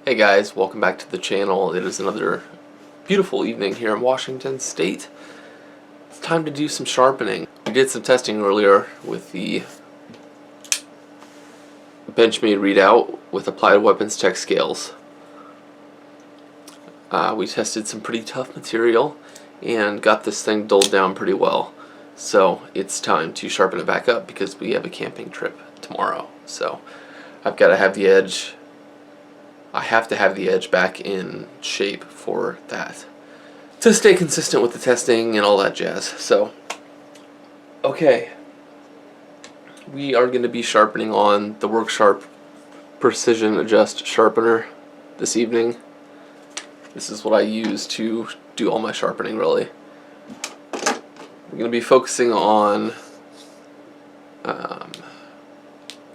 Hey guys, welcome back to the channel. It is another beautiful evening here in Washington State. It's time to do some sharpening. We did some testing earlier with the Benchmade Redoubt with Applied Weapons Tech scales. We tested some pretty tough material and got this thing dulled down pretty well. So it's time to sharpen it back up because we have a camping trip tomorrow. So I've got to have the edge. I have to have the edge back in shape for that to stay consistent with the testing and all that jazz. So, okay, we are going to be sharpening on the Worksharp Precision Adjust Sharpener this evening. This is what I use to do all my sharpening, really. We're going to be focusing on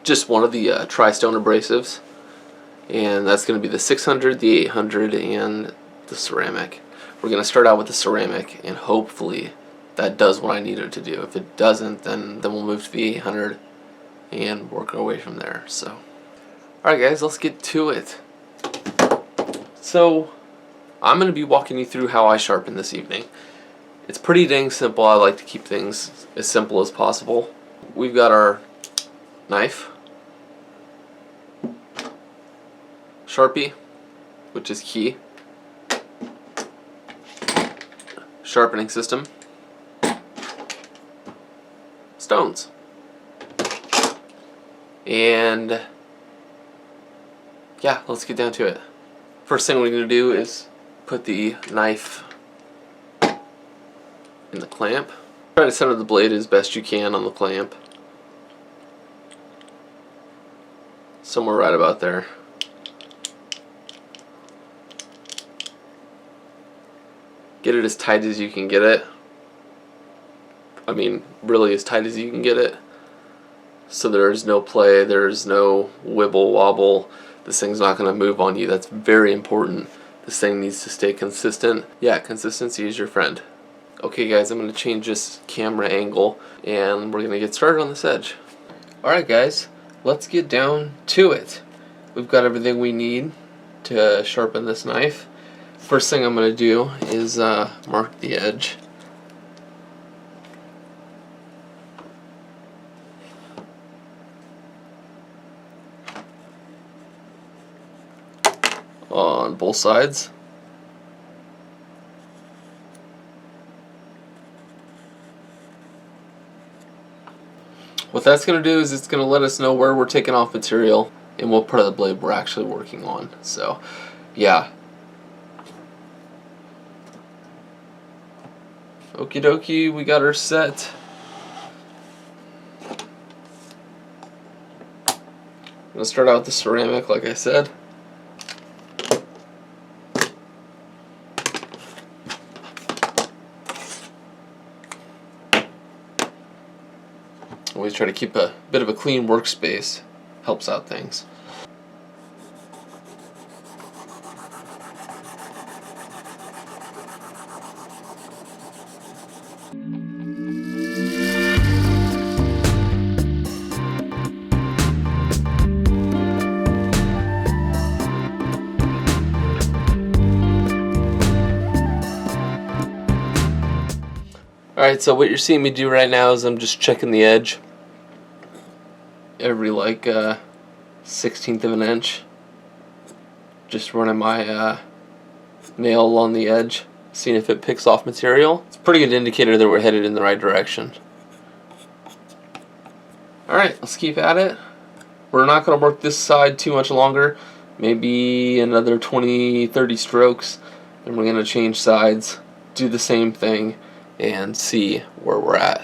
just one of the tri-stone abrasives. And that's going to be the 600, the 800, and the ceramic. We're going to start out with the ceramic, and hopefully that does what I need it to do. If it doesn't, then we'll move to the 800 and work our way from there. So, alright guys, let's get to it. So, I'm going to be walking you through how I sharpen this evening. It's pretty dang simple. I like to keep things as simple as possible. We've got our knife, Sharpie, which is key, sharpening system, stones, and yeah, let's get down to it. First thing we're going to do is put the knife in the clamp. Try to center the blade as best you can on the clamp, somewhere right about there. Get it as tight as you can get it. I mean, really as tight as you can get it. So there's no play, there's no wibble wobble. This thing's not going to move on you. That's very important. This thing needs to stay consistent. Yeah, consistency is your friend. Okay guys, I'm going to change this camera angle and we're going to get started on this edge. Alright guys, let's get down to it. We've got everything we need to sharpen this knife. First thing I'm going to do is mark the edge. On both sides. What that's going to do is it's going to let us know where we're taking off material and what part of the blade we're actually working on. So, yeah. Okie dokie, we got her set. I'm going to start out with the ceramic, like I said. Always try to keep a bit of a clean workspace. Helps out things. Alright, so what you're seeing me do right now is I'm just checking the edge every like 1/16 of an inch. Just running my nail along the edge, seeing if it picks off material. It's a pretty good indicator that we're headed in the right direction. Alright, let's keep at it. We're not going to work this side too much longer. Maybe another 20-30 strokes. And we're going to change sides, do the same thing, and see where we're at.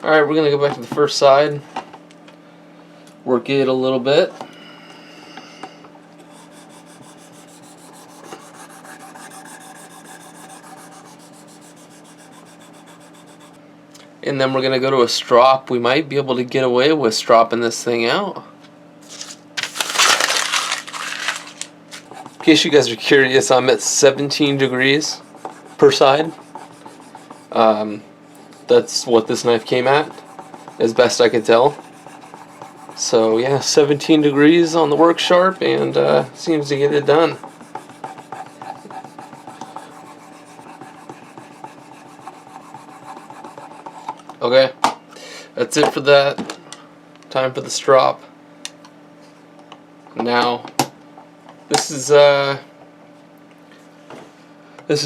Alright, we're going to go back to the first side. work it a little bit. And then we're going to go to a strop. We might be able to get away with stropping this thing out. In case you guys are curious, I'm at 17 degrees per side. That's what this knife came at, as best I can tell. So yeah, 17 degrees on the Worksharp, and seems to get it done. Okay, that's it for that. Time for the strop. Now, this is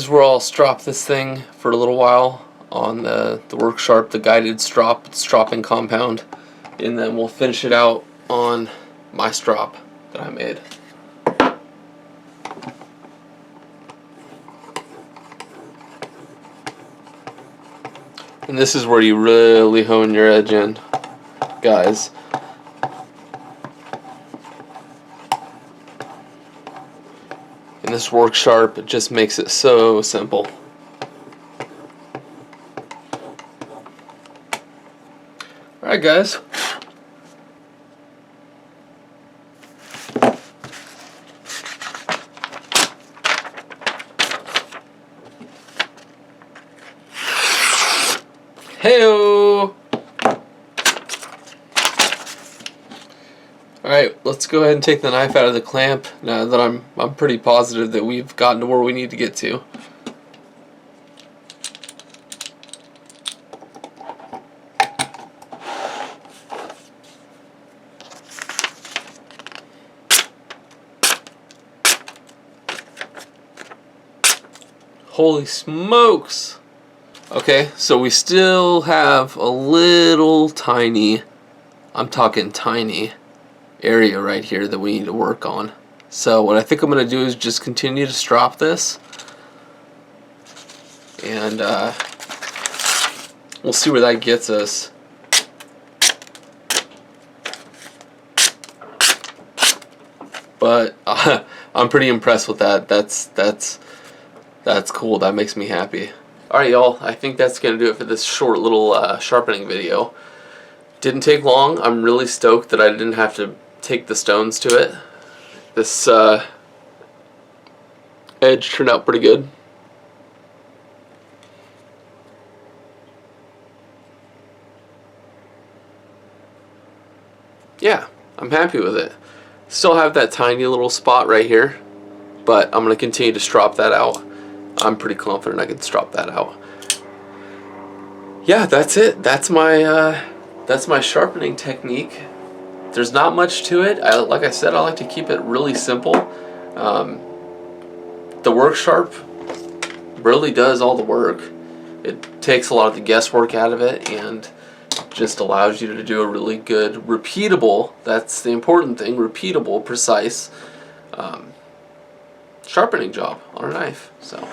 where I'll strop this thing for a little while on the Worksharp, the guided stropping compound, and then we'll finish it out on my strop that I made. And this is where you really hone your edge in, guys. And this Worksharp, it just makes it so simple. Alright guys. Heyo! Alright, let's go ahead and take the knife out of the clamp now that I'm pretty positive that we've gotten to where we need to get to. Holy smokes! Okay, so we still have a little tiny, I'm talking tiny, area right here that we need to work on. So what I think I'm going to do is just continue to strop this, and we'll see where that gets us. But I'm pretty impressed with that. That's cool. That makes me happy. Alright y'all, I think that's going to do it for this short little sharpening video. Didn't take long. I'm really stoked that I didn't have to take the stones to it. This edge turned out pretty good. Yeah, I'm happy with it. Still have that tiny little spot right here, but I'm going to continue to strop that out. I'm pretty confident I can strop that out. Yeah, that's it. That's my sharpening technique. There's not much to it. Like I said, I like to keep it really simple. The Worksharp really does all the work. It takes a lot of the guesswork out of it and just allows you to do a really good, repeatable, that's the important thing, repeatable, precise sharpening job on a knife. So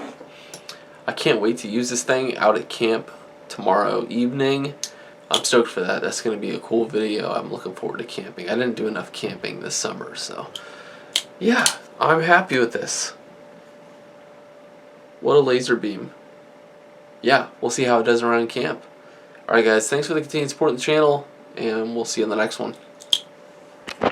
I can't wait to use this thing out at camp tomorrow evening. I'm stoked for that. That's going to be a cool video. I'm looking forward to camping. I didn't do enough camping this summer, so yeah, I'm happy with this. What a laser beam. Yeah, we'll see how it does around camp. Alright guys, thanks for the continued support of the channel, and we'll see you in the next one.